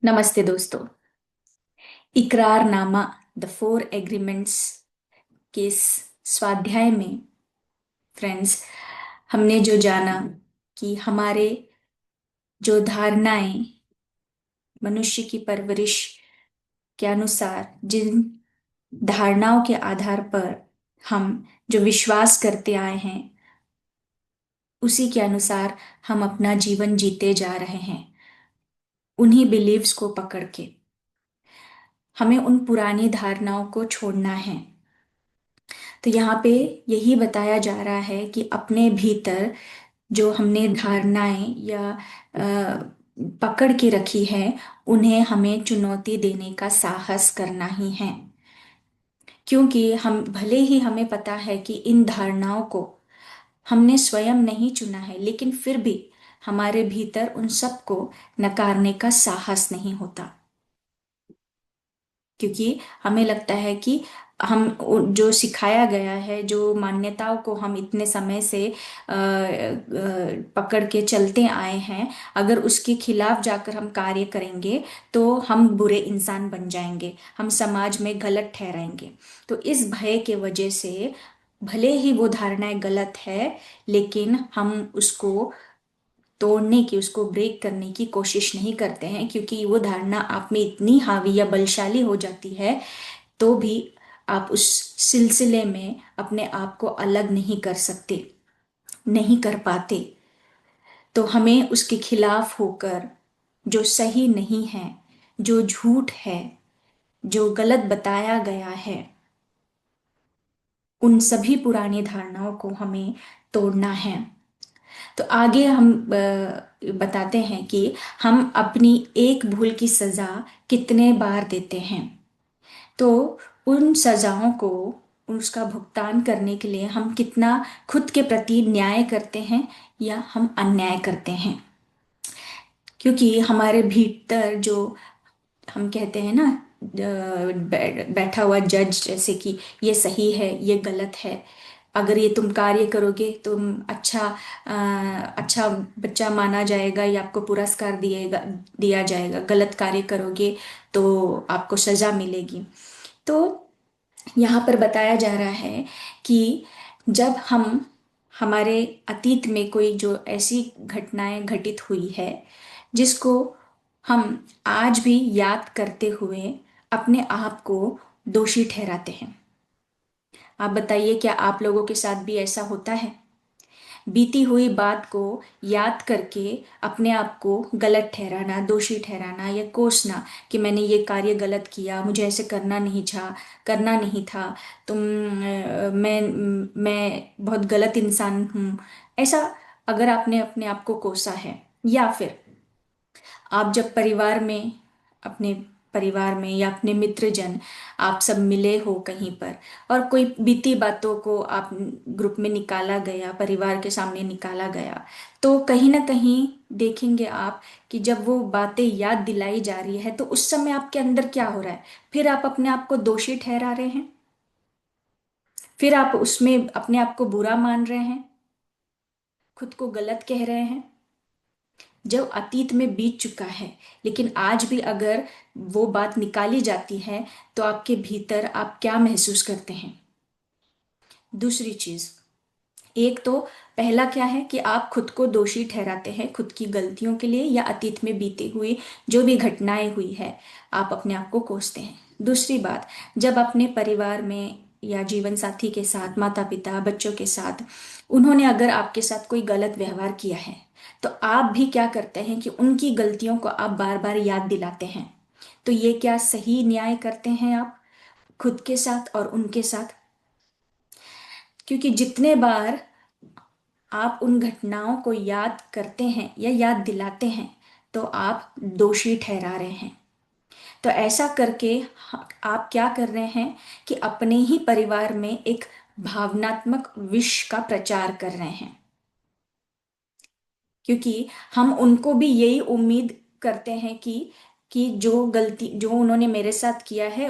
नमस्ते दोस्तों। इकरारनामा the four agreements के इस स्वाध्याय में फ्रेंड्स हमने जो जाना कि हमारे जो धारणाएं मनुष्य की परवरिश के अनुसार जिन धारणाओं के आधार पर हम जो विश्वास करते आए हैं उसी के अनुसार हम अपना जीवन जीते जा रहे हैं। उन्हीं बिलीव्स को पकड़ के हमें उन पुरानी धारणाओं को छोड़ना है। तो यहाँ पे यही बताया जा रहा है कि अपने भीतर जो हमने धारणाएं या पकड़ के रखी है उन्हें हमें चुनौती देने का साहस करना ही है। क्योंकि हम भले ही हमें पता है कि इन धारणाओं को हमने स्वयं नहीं चुना है, लेकिन फिर भी हमारे भीतर उन सबको नकारने का साहस नहीं होता। क्योंकि हमें लगता है कि हम जो सिखाया गया है, जो मान्यताओं को हम इतने समय से पकड़ के चलते आए हैं, अगर उसके खिलाफ जाकर हम कार्य करेंगे तो हम बुरे इंसान बन जाएंगे, हम समाज में गलत ठहराएंगे। तो इस भय के वजह से भले ही वो धारणाएं गलत है, लेकिन हम उसको तोड़ने की, उसको ब्रेक करने की कोशिश नहीं करते हैं, क्योंकि वो धारणा आप में इतनी हावी या बलशाली हो जाती है तो भी आप उस सिलसिले में अपने आप को अलग नहीं कर सकते, नहीं कर पाते। तो हमें उसके खिलाफ होकर जो सही नहीं है, जो झूठ है, जो गलत बताया गया है, उन सभी पुरानी धारणाओं को हमें तोड़ना है। तो आगे हम बताते हैं कि हम अपनी एक भूल की सजा कितने बार देते हैं। तो उन सजाओं को, उसका भुगतान करने के लिए हम कितना खुद के प्रति न्याय करते हैं या हम अन्याय करते हैं। क्योंकि हमारे भीतर जो हम कहते हैं ना, बैठा हुआ जज, जैसे कि ये सही है, ये गलत है, अगर ये तुम कार्य करोगे तुम अच्छा बच्चा माना जाएगा या आपको पुरस्कार दिया जाएगा, गलत कार्य करोगे तो आपको सजा मिलेगी। तो यहाँ पर बताया जा रहा है कि जब हम हमारे अतीत में कोई जो ऐसी घटनाएं घटित हुई है जिसको हम आज भी याद करते हुए अपने आप को दोषी ठहराते हैं। आप बताइए, क्या आप लोगों के साथ भी ऐसा होता है? बीती हुई बात को याद करके अपने आप को गलत ठहराना, दोषी ठहराना या कोसना कि मैंने ये कार्य गलत किया, मुझे ऐसे करना नहीं था, मैं बहुत गलत इंसान हूँ। ऐसा अगर आपने अपने आप को कोसा है, या फिर आप जब अपने परिवार में या अपने मित्रजन, आप सब मिले हो कहीं पर और कोई बीती बातों को आप ग्रुप में निकाला गया, परिवार के सामने निकाला गया, तो कहीं ना कहीं देखेंगे आप कि जब वो बातें याद दिलाई जा रही है तो उस समय आपके अंदर क्या हो रहा है? फिर आप अपने आप को दोषी ठहरा रहे हैं, फिर आप उसमें अपने आप को बुरा मान रहे हैं, खुद को गलत कह रहे हैं। जो अतीत में बीत चुका है, लेकिन आज भी अगर वो बात निकाली जाती है तो आपके भीतर आप क्या महसूस करते हैं? दूसरी चीज, एक तो पहला क्या है कि आप खुद को दोषी ठहराते हैं खुद की गलतियों के लिए या अतीत में बीती हुई जो भी घटनाएं हुई है, आप अपने आप को कोसते हैं। दूसरी बात, जब अपने परिवार में या जीवन साथी के साथ, माता पिता, बच्चों के साथ, उन्होंने अगर आपके साथ कोई गलत व्यवहार किया है तो आप भी क्या करते हैं कि उनकी गलतियों को आप बार बार याद दिलाते हैं। तो ये क्या सही न्याय करते हैं आप खुद के साथ और उनके साथ? क्योंकि जितने बार आप उन घटनाओं को याद करते हैं या याद दिलाते हैं तो आप दोषी ठहरा रहे हैं। तो ऐसा करके आप क्या कर रहे हैं कि अपने ही परिवार में एक भावनात्मक विष का प्रचार कर रहे हैं। क्योंकि हम उनको भी यही उम्मीद करते हैं कि जो गलती जो उन्होंने मेरे साथ किया है,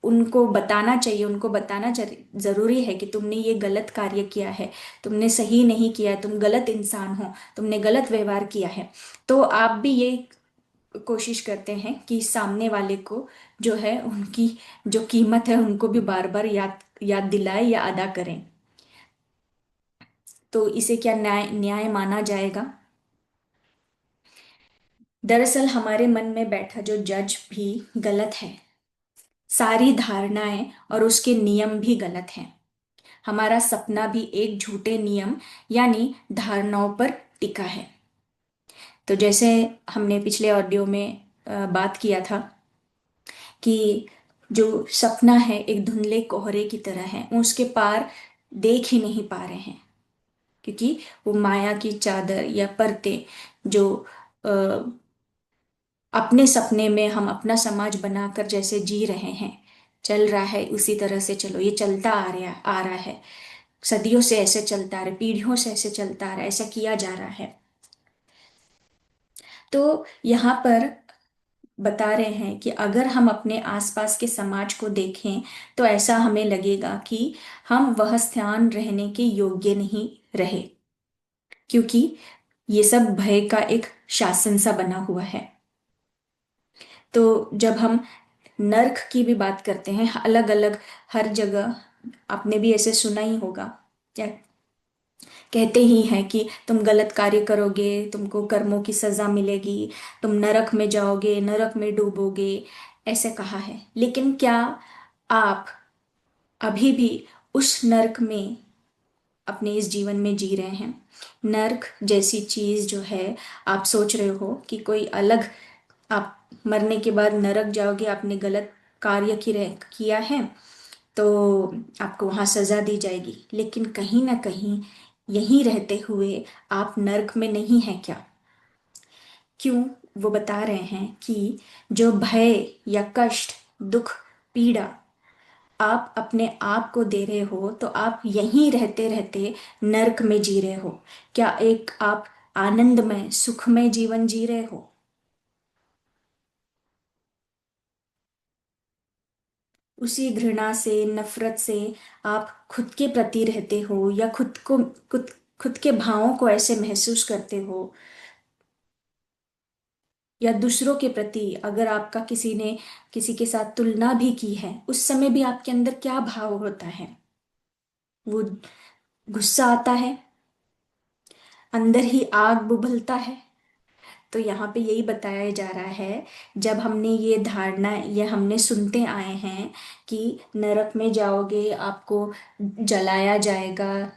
उनको बताना चाहिए, उनको बताना जरूरी है कि तुमने ये गलत कार्य किया है, तुमने सही नहीं किया, तुम गलत इंसान हो, तुमने गलत व्यवहार किया है। तो आप भी ये कोशिश करते हैं कि सामने वाले को जो है उनकी जो कीमत है उनको भी बार बार याद याद दिलाए या अदा करें। तो इसे क्या न्याय न्याय माना जाएगा? दरअसल हमारे मन में बैठा जो जज भी गलत है। सारी धारणाएं और उसके नियम भी गलत हैं। हमारा सपना भी एक झूठे नियम यानी धारणाओं पर टिका है। तो जैसे हमने पिछले ऑडियो में बात किया था कि जो सपना है एक धुंधले कोहरे की तरह है, उसके पार देख ही नहीं पा रहे हैं, क्योंकि वो माया की चादर या परतें जो अ, अपने सपने में हम अपना समाज बनाकर जैसे जी रहे हैं, चल रहा है उसी तरह से चलो, ये चलता आ रहा है, सदियों से ऐसे चलता आ रहा है, पीढ़ियों से ऐसे चलता आ रहा है, ऐसा किया जा रहा है। तो यहाँ पर बता रहे हैं कि अगर हम अपने आसपास के समाज को देखें तो ऐसा हमें लगेगा कि हम वह स्थान रहने के योग्य नहीं रहे, क्योंकि ये सब भय का एक शासन सा बना हुआ है। तो जब हम नर्क की भी बात करते हैं अलग अलग, हर जगह आपने भी ऐसे सुना ही होगा, क्या कहते ही हैं कि तुम गलत कार्य करोगे तुमको कर्मों की सजा मिलेगी, तुम नरक में जाओगे, नरक में डूबोगे, ऐसे कहा है। लेकिन क्या आप अभी भी उस नरक में अपने इस जीवन में जी रहे हैं? नर्क जैसी चीज जो है, आप सोच रहे हो कि कोई अलग, आप मरने के बाद नरक जाओगे, आपने गलत कार्य किया है तो आपको वहां सजा दी जाएगी, लेकिन कहीं ना कहीं यहीं रहते हुए आप नर्क में नहीं हैं क्या? क्यों? वो बता रहे हैं कि जो भय या कष्ट, दुख, पीड़ा आप अपने आप को दे रहे हो, तो आप यहीं रहते रहते नर्क में जी रहे हो। क्या एक आप आनंदमय सुखमय जीवन जी रहे हो? उसी घृणा से, नफरत से आप खुद के प्रति रहते हो, या खुद के भावों को ऐसे महसूस करते हो, या दूसरों के प्रति अगर आपका किसी ने किसी के साथ तुलना भी की है, उस समय भी आपके अंदर क्या भाव होता है? वो गुस्सा आता है, अंदर ही आग बुझलता है। तो यहाँ पे यही बताया जा रहा है, जब हमने ये धारणा, ये हमने सुनते आए हैं कि नरक में जाओगे, आपको जलाया जाएगा,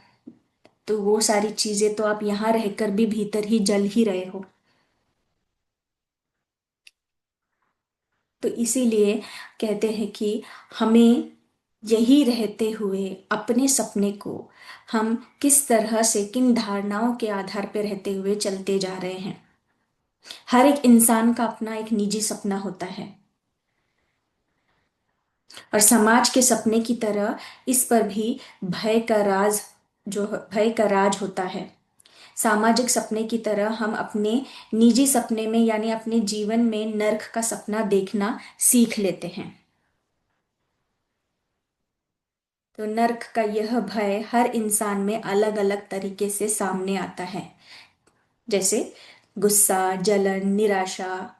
तो वो सारी चीजें तो आप यहाँ रहकर भी भीतर ही जल ही रहे हो। तो इसीलिए कहते हैं कि हमें यही रहते हुए अपने सपने को हम किस तरह से, किन धारणाओं के आधार पर रहते हुए चलते जा रहे हैं। हर एक इंसान का अपना एक निजी सपना होता है, और समाज के सपने की तरह इस पर भी भय का राज, भय का राज होता है। सामाजिक सपने की तरह हम अपने निजी सपने में यानी अपने जीवन में नर्क का सपना देखना सीख लेते हैं। तो नर्क का यह भय हर इंसान में अलग अलग तरीके से सामने आता है, जैसे गुस्सा, जलन, निराशा,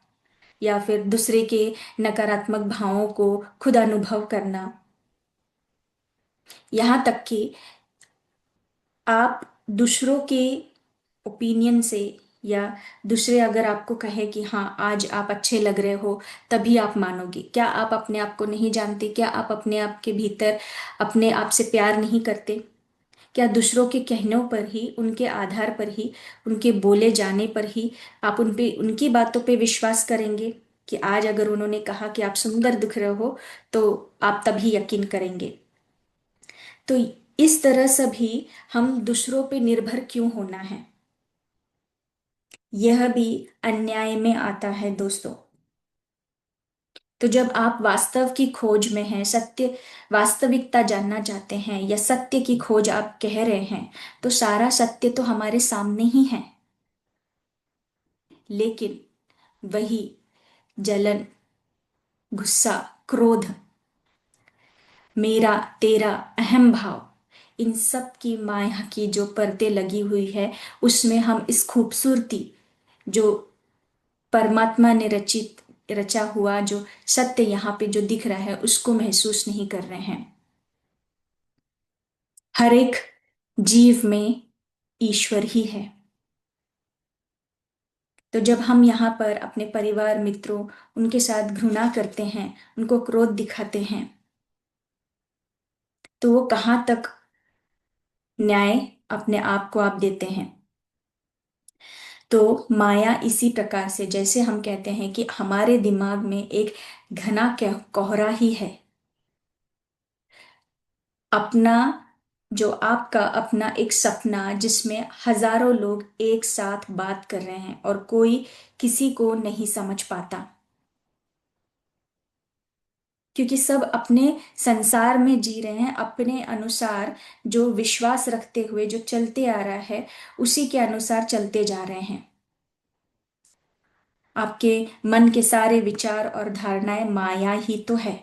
या फिर दूसरे के नकारात्मक भावों को खुद अनुभव करना। यहाँ तक कि आप दूसरों के ओपिनियन से, या दूसरे अगर आपको कहे कि हाँ आज आप अच्छे लग रहे हो, तभी आप मानोगे। क्या आप अपने आप को नहीं जानते? क्या आप अपने आप के भीतर अपने आप से प्यार नहीं करते? क्या दूसरों के कहनों पर ही, उनके आधार पर ही, उनके बोले जाने पर ही आप उन पे, उनकी बातों पे विश्वास करेंगे कि आज अगर उन्होंने कहा कि आप सुंदर दिख रहे हो तो आप तभी यकीन करेंगे? तो इस तरह से भी हम दूसरों पे निर्भर क्यों होना है? यह भी अन्याय में आता है दोस्तों। तो जब आप वास्तव की खोज में हैं, सत्य, वास्तविकता जानना चाहते हैं, या सत्य की खोज आप कह रहे हैं, तो सारा सत्य तो हमारे सामने ही है। लेकिन वही जलन, गुस्सा, क्रोध, मेरा तेरा, अहम भाव, इन सब की माया की जो पर्दे लगी हुई है, उसमें हम इस खूबसूरती, जो परमात्मा ने रचित रचा हुआ जो सत्य यहाँ पे जो दिख रहा है उसको महसूस नहीं कर रहे हैं। हर एक जीव में ईश्वर ही है। तो जब हम यहाँ पर अपने परिवार मित्रों उनके साथ घृणा करते हैं, उनको क्रोध दिखाते हैं, तो वो कहाँ तक न्याय अपने आप को आप देते हैं। तो माया इसी प्रकार से, जैसे हम कहते हैं कि हमारे दिमाग में एक घना कोहरा ही है। अपना जो आपका अपना एक सपना जिसमें हजारों लोग एक साथ बात कर रहे हैं और कोई किसी को नहीं समझ पाता, क्योंकि सब अपने संसार में जी रहे हैं अपने अनुसार। जो विश्वास रखते हुए जो चलते आ रहा है उसी के अनुसार चलते जा रहे हैं। आपके मन के सारे विचार और धारणाएं माया ही तो है।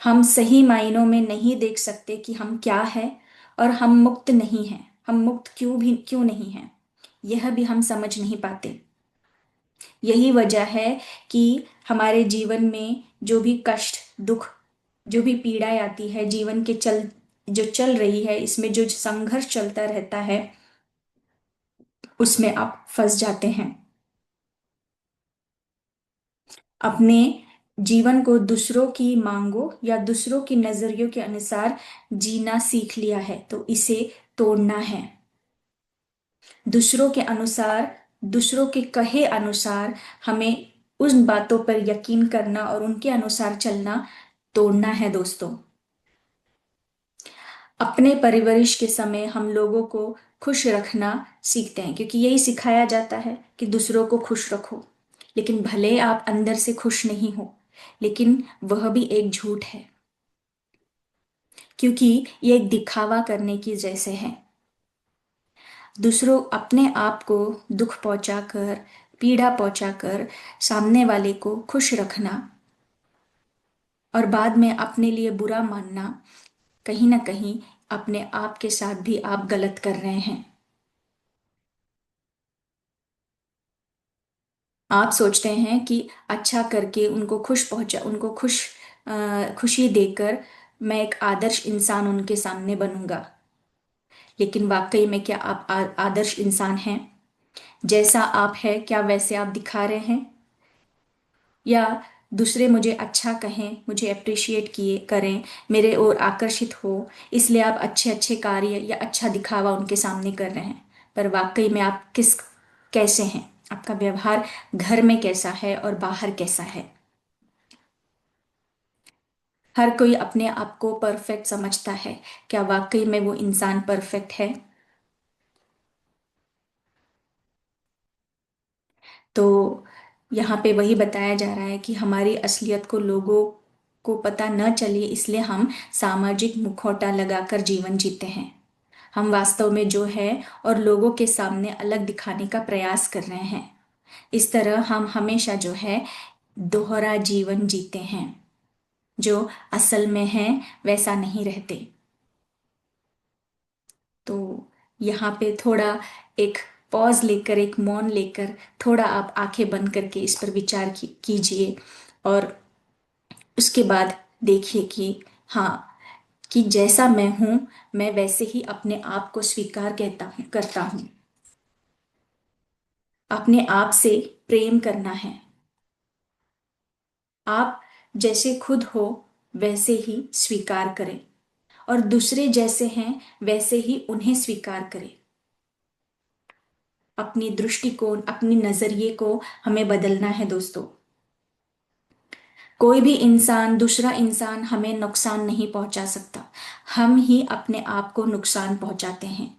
हम सही मायनों में नहीं देख सकते कि हम क्या है, और हम मुक्त नहीं हैं। हम मुक्त क्यों नहीं हैं, यह भी हम समझ नहीं पाते। यही वजह है कि हमारे जीवन में जो भी कष्ट दुख, जो भी पीड़ाएं आती है जीवन के जो चल रही है, इसमें जो संघर्ष चलता रहता है, उसमें आप फंस जाते हैं। अपने जीवन को दूसरों की मांगों या दूसरों की नजरियों के अनुसार जीना सीख लिया है, तो इसे तोड़ना है। दूसरों के अनुसार, दूसरों के कहे अनुसार हमें उन बातों पर यकीन करना और उनके अनुसार चलना तोड़ना है दोस्तों। अपने परवरिश के समय हम लोगों को खुश रखना सीखते हैं, क्योंकि यही सिखाया जाता है कि दूसरों को खुश रखो। लेकिन भले आप अंदर से खुश नहीं हो, लेकिन वह भी एक झूठ है, क्योंकि ये एक दिखावा करने की जैसे है। दूसरों अपने आप को दुख पहुंचाकर, पीड़ा पहुंचाकर सामने वाले को खुश रखना और बाद में अपने लिए बुरा मानना, कहीं ना कहीं अपने आप के साथ भी आप गलत कर रहे हैं। आप सोचते हैं कि अच्छा करके उनको खुश पहुंचा, उनको खुशी देकर मैं एक आदर्श इंसान उनके सामने बनूंगा। लेकिन वाकई में क्या आप आदर्श इंसान हैं? जैसा आप है क्या वैसे आप दिखा रहे हैं? या दूसरे मुझे अच्छा कहें, मुझे अप्रिशिएट किए करें, मेरे ओर आकर्षित हो, इसलिए आप अच्छे अच्छे कार्य या अच्छा दिखावा उनके सामने कर रहे हैं। पर वाकई में आप कैसे हैं? आपका व्यवहार घर में कैसा है और बाहर कैसा है? हर कोई अपने आप को परफेक्ट समझता है, क्या वाकई में वो इंसान परफेक्ट है? तो यहाँ पे वही बताया जा रहा है कि हमारी असलियत को लोगों को पता न चले, इसलिए हम सामाजिक मुखौटा लगाकर जीवन जीते हैं। हम वास्तव में जो है और लोगों के सामने अलग दिखाने का प्रयास कर रहे हैं। इस तरह हम हमेशा जो है दोहरा जीवन जीते हैं। जो असल में है वैसा नहीं रहते। तो यहाँ पे थोड़ा एक पॉज लेकर, एक मौन लेकर, थोड़ा आप आंखें बंद करके इस पर विचार कीजिए। और उसके बाद देखिए कि हाँ, कि जैसा मैं हूं मैं वैसे ही अपने आप को स्वीकार करता हूं। अपने आप से प्रेम करना है। आप जैसे खुद हो वैसे ही स्वीकार करें, और दूसरे जैसे हैं वैसे ही उन्हें स्वीकार करें। अपनी दृष्टिकोण, अपनी नजरिए को हमें बदलना है दोस्तों। कोई भी इंसान, दूसरा इंसान हमें नुकसान नहीं पहुंचा सकता। हम ही अपने आप को नुकसान पहुंचाते हैं।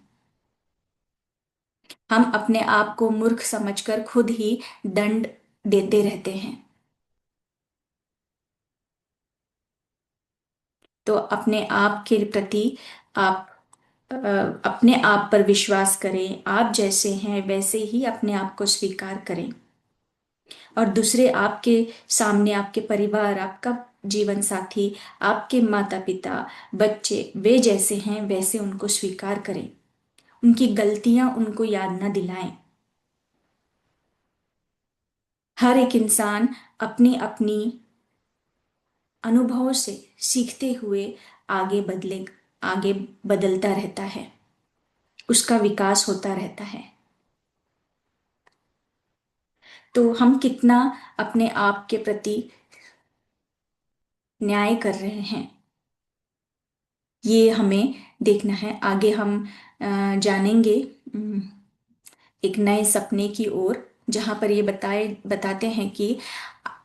हम अपने आप को मूर्ख समझकर खुद ही दंड देते रहते हैं। तो अपने आप के प्रति आप अपने आप पर विश्वास करें। आप जैसे हैं वैसे ही अपने आप को स्वीकार करें। और दूसरे आपके सामने, आपके परिवार, आपका जीवन साथी, आपके माता पिता, बच्चे, वे जैसे हैं वैसे उनको स्वीकार करें। उनकी गलतियां उनको याद न दिलाएं। हर एक इंसान अपनी अपनी अनुभव से सीखते हुए आगे बदले आगे बदलता रहता है, उसका विकास होता रहता है। तो हम कितना अपने आप के प्रति न्याय कर रहे हैं, ये हमें देखना है। आगे हम जानेंगे एक नए सपने की ओर, जहां पर ये बताते हैं कि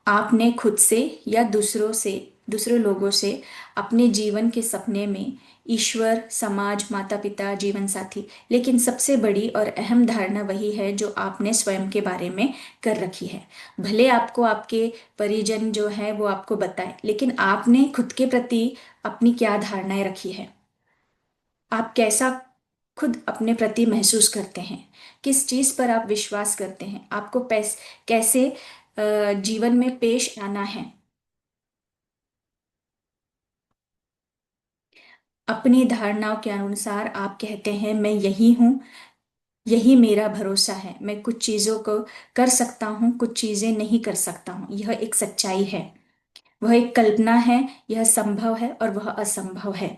आपने खुद से या दूसरे लोगों से अपने जीवन के सपने में ईश्वर, समाज, माता पिता, जीवन साथी, लेकिन सबसे बड़ी और अहम धारणा वही है जो आपने स्वयं के बारे में कर रखी है। भले आपको आपके परिजन जो है वो आपको बताए, लेकिन आपने खुद के प्रति अपनी क्या धारणाएं रखी है, आप कैसा खुद अपने प्रति महसूस करते हैं, किस चीज पर आप विश्वास करते हैं, आपको कैसे जीवन में पेश आना है। अपनी धारणाओं के अनुसार आप कहते हैं मैं यही हूं, यही मेरा भरोसा है, मैं कुछ चीजों को कर सकता हूं, कुछ चीजें नहीं कर सकता हूं, यह एक सच्चाई है, वह एक कल्पना है, यह संभव है और वह असंभव है।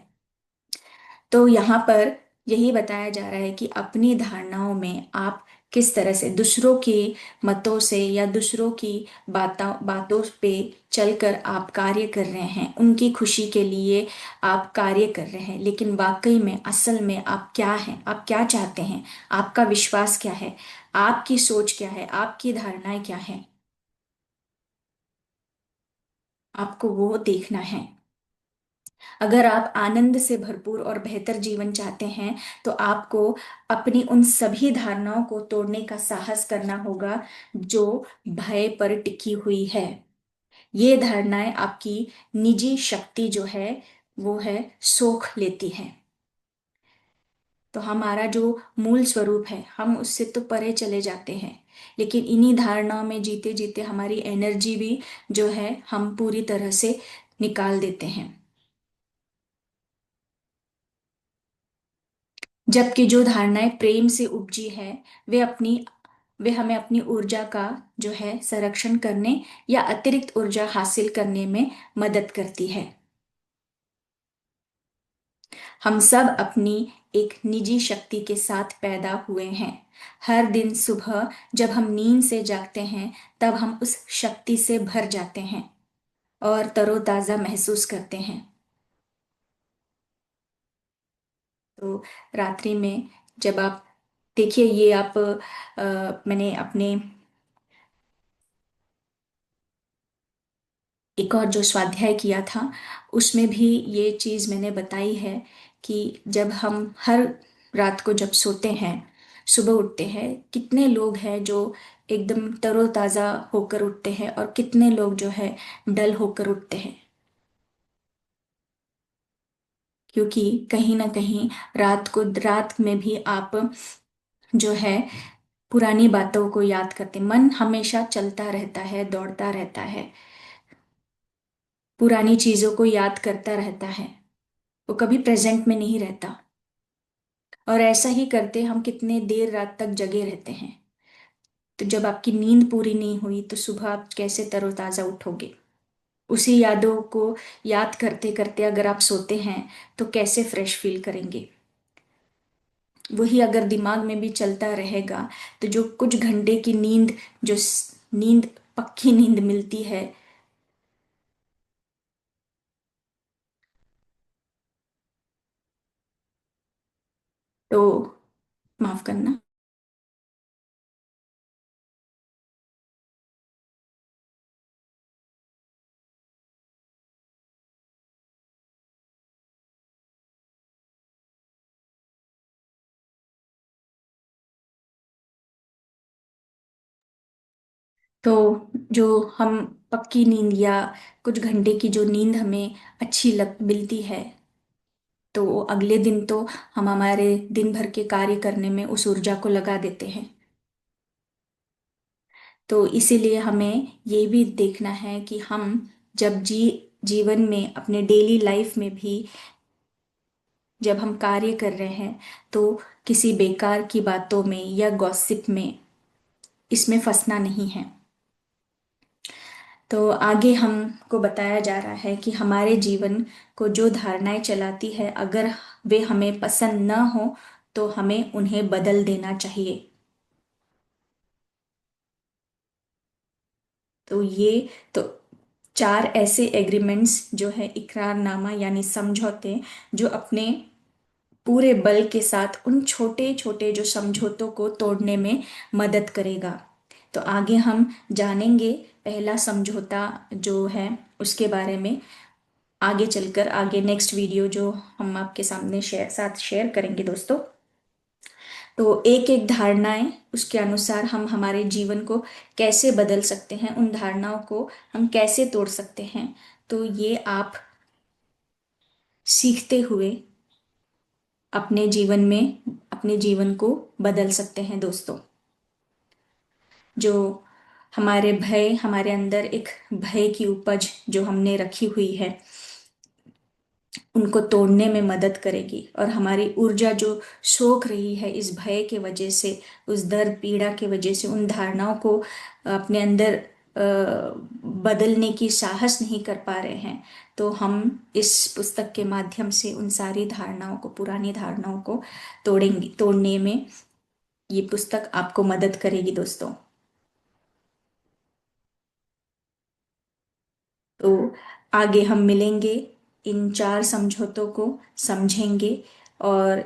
तो यहाँ पर यही बताया जा रहा है कि अपनी धारणाओं में आप किस तरह से दूसरों के मतों से या दूसरों की बातों पे चलकर आप कार्य कर रहे हैं, उनकी खुशी के लिए आप कार्य कर रहे हैं, लेकिन वाकई में असल में आप क्या हैं, आप क्या चाहते हैं, आपका विश्वास क्या है, आपकी सोच क्या है, आपकी धारणाएं क्या है, आपको वो देखना है। अगर आप आनंद से भरपूर और बेहतर जीवन चाहते हैं, तो आपको अपनी उन सभी धारणाओं को तोड़ने का साहस करना होगा जो भय पर टिकी हुई है। ये धारणाएं आपकी निजी शक्ति जो है वो है सोख लेती है। तो हमारा जो मूल स्वरूप है हम उससे तो परे चले जाते हैं, लेकिन इन्हीं धारणाओं में जीते जीते हमारी एनर्जी भी जो है हम पूरी तरह से निकाल देते हैं। जबकि जो धारणाएं प्रेम से उपजी है, वे हमें अपनी ऊर्जा का जो है संरक्षण करने या अतिरिक्त ऊर्जा हासिल करने में मदद करती है। हम सब अपनी एक निजी शक्ति के साथ पैदा हुए हैं। हर दिन सुबह जब हम नींद से जागते हैं, तब हम उस शक्ति से भर जाते हैं और तरोताजा महसूस करते हैं। तो रात्रि में जब आप देखिए, ये आप मैंने अपने एक और जो स्वाध्याय किया था उसमें भी ये चीज मैंने बताई है कि जब हम हर रात को जब सोते हैं, सुबह उठते हैं, कितने लोग हैं जो एकदम तरोताजा होकर उठते हैं और कितने लोग जो है डल होकर उठते हैं। क्योंकि कहीं ना कहीं रात में भी आप जो है पुरानी बातों को याद करते, मन हमेशा चलता रहता है, दौड़ता रहता है, पुरानी चीजों को याद करता रहता है, वो कभी प्रेजेंट में नहीं रहता। और ऐसा ही करते हम कितने देर रात तक जगे रहते हैं। तो जब आपकी नींद पूरी नहीं हुई तो सुबह आप कैसे तरोताजा उठोगे? उसी यादों को याद करते करते अगर आप सोते हैं तो कैसे फ्रेश फील करेंगे? वही अगर दिमाग में भी चलता रहेगा तो जो कुछ घंटे की नींद, नींद, पक्की नींद मिलती है। तो माफ करना। तो जो हम पक्की नींद या कुछ घंटे की जो नींद हमें अच्छी लग मिलती है, तो वो अगले दिन तो हम हमारे दिन भर के कार्य करने में उस ऊर्जा को लगा देते हैं। तो इसीलिए हमें ये भी देखना है कि हम जब जीवन में अपने डेली लाइफ में भी जब हम कार्य कर रहे हैं, तो किसी बेकार की बातों में या गॉसिप में इसमें फंसना नहीं है। तो आगे हमको बताया जा रहा है कि हमारे जीवन को जो धारणाएं चलाती है, अगर वे हमें पसंद न हो तो हमें उन्हें बदल देना चाहिए। तो ये तो चार ऐसे एग्रीमेंट्स जो है, इकरारनामा यानी समझौते, जो अपने पूरे बल के साथ उन छोटे छोटे जो समझौतों को तोड़ने में मदद करेगा। तो आगे हम जानेंगे पहला समझौता जो है उसके बारे में। आगे चलकर, आगे नेक्स्ट वीडियो जो हम आपके सामने साथ शेयर करेंगे दोस्तों। तो एक एक धारणाएं, उसके अनुसार हम हमारे जीवन को कैसे बदल सकते हैं, उन धारणाओं को हम कैसे तोड़ सकते हैं। तो ये आप सीखते हुए अपने जीवन में अपने जीवन को बदल सकते हैं दोस्तों। जो हमारे भय, हमारे अंदर एक भय की उपज जो हमने रखी हुई है, उनको तोड़ने में मदद करेगी। और हमारी ऊर्जा जो सोख रही है इस भय के वजह से, उस दर्द पीड़ा के वजह से, उन धारणाओं को अपने अंदर बदलने की साहस नहीं कर पा रहे हैं, तो हम इस पुस्तक के माध्यम से उन सारी धारणाओं को, पुरानी धारणाओं को तोड़ेंगे। तोड़ने में ये पुस्तक आपको मदद करेगी दोस्तों। तो आगे हम मिलेंगे, इन चार समझौतों को समझेंगे, और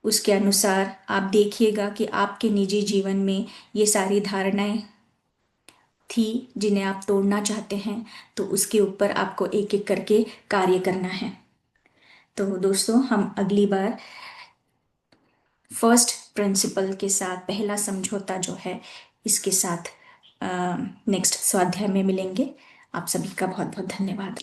उसके अनुसार आप देखिएगा कि आपके निजी जीवन में ये सारी धारणाएं थी जिन्हें आप तोड़ना चाहते हैं, तो उसके ऊपर आपको एक एक करके कार्य करना है। तो दोस्तों, हम अगली बार फर्स्ट प्रिंसिपल के साथ, पहला समझौता जो है, इसके साथ नेक्स्ट स्वाध्याय में मिलेंगे। आप सभी का बहुत बहुत धन्यवाद।